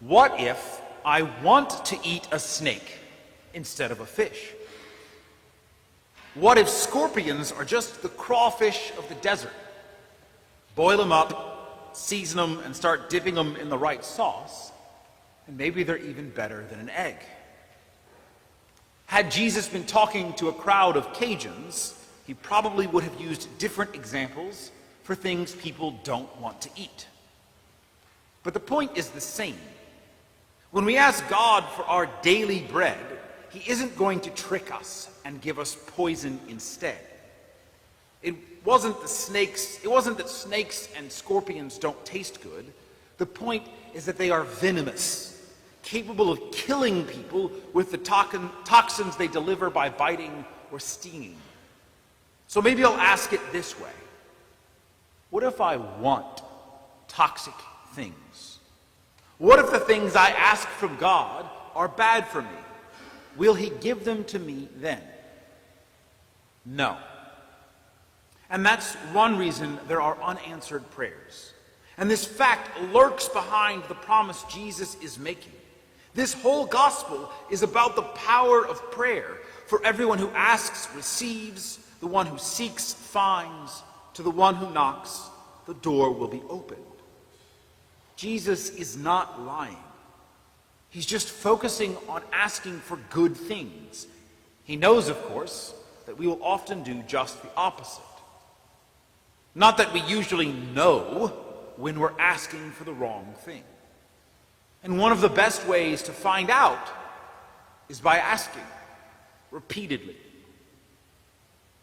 What if I want to eat a snake instead of a fish? What if scorpions are just the crawfish of the desert? Boil them up, season them, and start dipping them in the right sauce, and maybe they're even better than an egg. Had Jesus been talking to a crowd of Cajuns, he probably would have used different examples for things people don't want to eat. But the point is the same. When we ask God for our daily bread, he isn't going to trick us and give us poison instead. It wasn't that snakes and scorpions don't taste good. The point is that they are venomous, capable of killing people with the toxins they deliver by biting or stinging. So maybe I'll ask it this way. What if I want toxic things? What if the things I ask from God are bad for me? Will he give them to me then? No. And that's one reason there are unanswered prayers. And this fact lurks behind the promise Jesus is making. This whole gospel is about the power of prayer. For everyone who asks receives, the one who seeks finds, to the one who knocks, the door will be opened. Jesus is not lying. He's just focusing on asking for good things. He knows, of course, that we will often do just the opposite. Not that we usually know when we're asking for the wrong thing. And one of the best ways to find out is by asking repeatedly.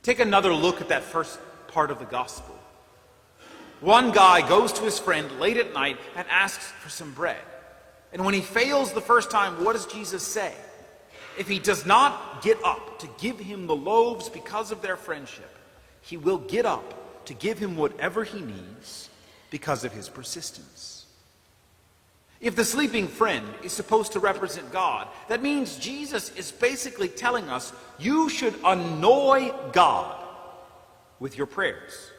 Take another look at that first part of the gospel. One guy goes to his friend late at night and asks for some bread. And when he fails the first time, what does Jesus say? If he does not get up to give him the loaves because of their friendship, he will get up to give him whatever he needs because of his persistence. If the sleeping friend is supposed to represent God, that means Jesus is basically telling us you should annoy God with your prayers.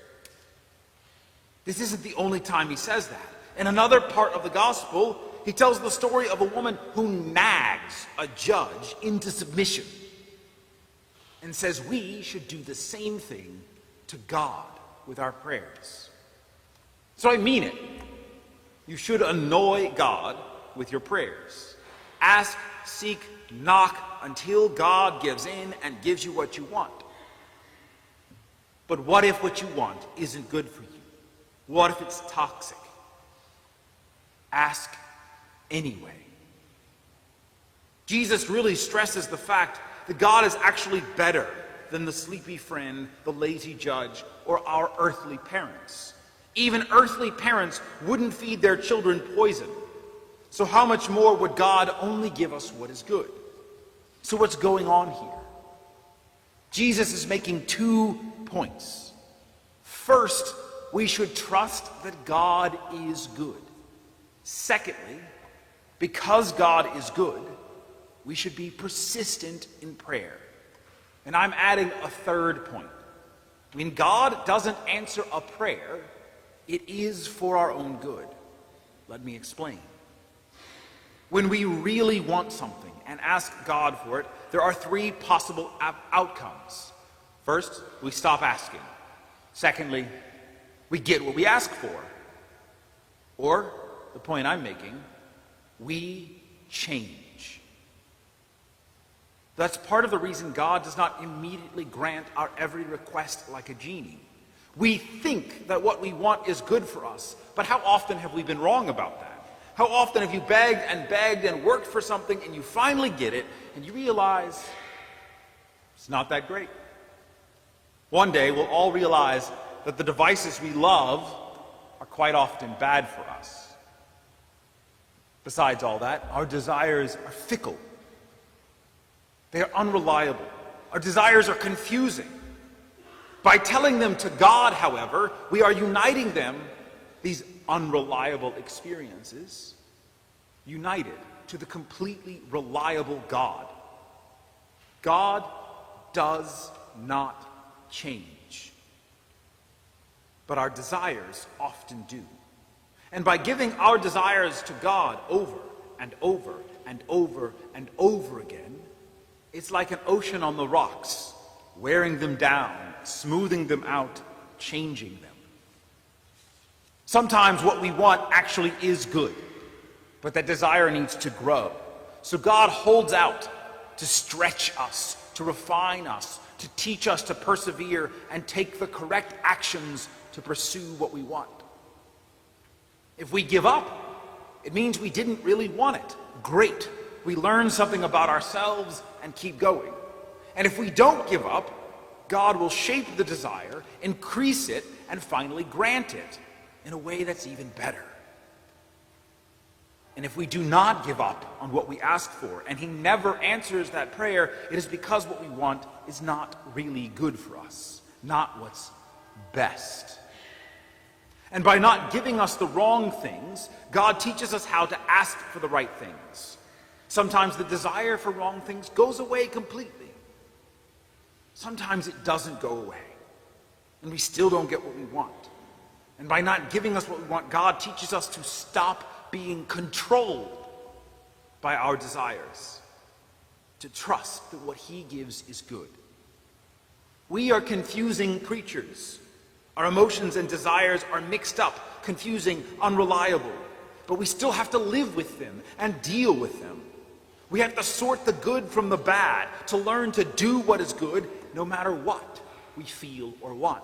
This isn't the only time he says that. In another part of the gospel, he tells the story of a woman who nags a judge into submission and says we should do the same thing to God with our prayers. So I mean it. You should annoy God with your prayers. Ask, seek, knock until God gives in and gives you what you want. But what if what you want isn't good for you? What if it's toxic? Ask anyway. Jesus really stresses the fact that God is actually better than the sleepy friend, the lazy judge, or our earthly parents. Even earthly parents wouldn't feed their children poison. So how much more would God only give us what is good? So what's going on here? Jesus is making 2 points. First, we should trust that God is good. Secondly, because God is good, we should be persistent in prayer. And I'm adding a third point. When God doesn't answer a prayer, it is for our own good. Let me explain. When we really want something and ask God for it, there are 3 possible outcomes. First, we stop asking. Secondly, we get what we ask for. Or, the point I'm making, we change. That's part of the reason God does not immediately grant our every request like a genie. We think that what we want is good for us, but how often have we been wrong about that? How often have you begged and worked for something and you finally get it and you realize it's not that great? One day we'll all realize that the devices we love are quite often bad for us. Besides all that, our desires are fickle. They are unreliable. Our desires are confusing. By telling them to God, however, we are uniting them, these unreliable experiences, united to the completely reliable God. God does not change. But our desires often do. And by giving our desires to God over and over and over and over again, it's like an ocean on the rocks, wearing them down, smoothing them out, changing them. Sometimes what we want actually is good, but that desire needs to grow. So God holds out to stretch us, to refine us, to teach us to persevere and take the correct actions to pursue what we want. If we give up, it means we didn't really want it. Great. We learn something about ourselves and keep going. And if we don't give up, God will shape the desire, increase it, and finally grant it in a way that's even better. And if we do not give up on what we ask for, and He never answers that prayer, it is because what we want is not really good for us, not what's best. And by not giving us the wrong things, God teaches us how to ask for the right things. Sometimes the desire for wrong things goes away completely. Sometimes it doesn't go away, and we still don't get what we want. And by not giving us what we want, God teaches us to stop being controlled by our desires, to trust that what He gives is good. We are confusing creatures. Our emotions and desires are mixed up, confusing, unreliable, but we still have to live with them and deal with them. We have to sort the good from the bad, to learn to do what is good no matter what we feel or want.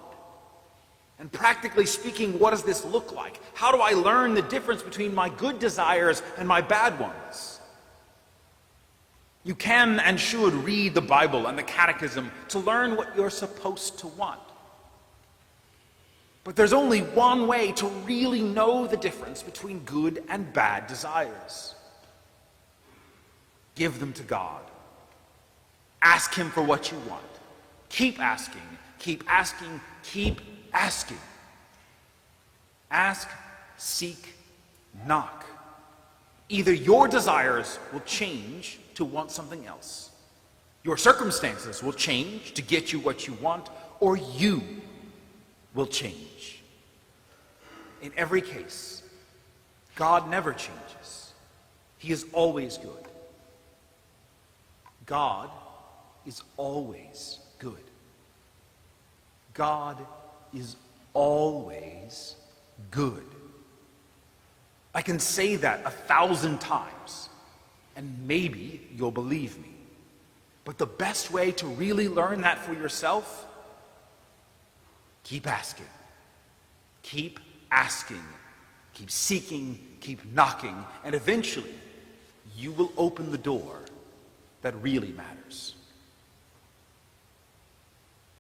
And practically speaking, what does this look like? How do I learn the difference between my good desires and my bad ones? You can and should read the Bible and the Catechism to learn what you're supposed to want. But there's only one way to really know the difference between good and bad desires. Give them to God. Ask Him for what you want. Keep asking, keep asking, keep asking. Ask, seek, knock. Either your desires will change to want something else, your circumstances will change to get you what you want, or you will change. In every case, God never changes. He is always good. God is always good. God is always good. I can say that 1,000 times, and maybe you'll believe me. But the best way to really learn that for yourself, keep asking. Keep asking. Keep seeking. Keep knocking. And eventually, you will open the door that really matters.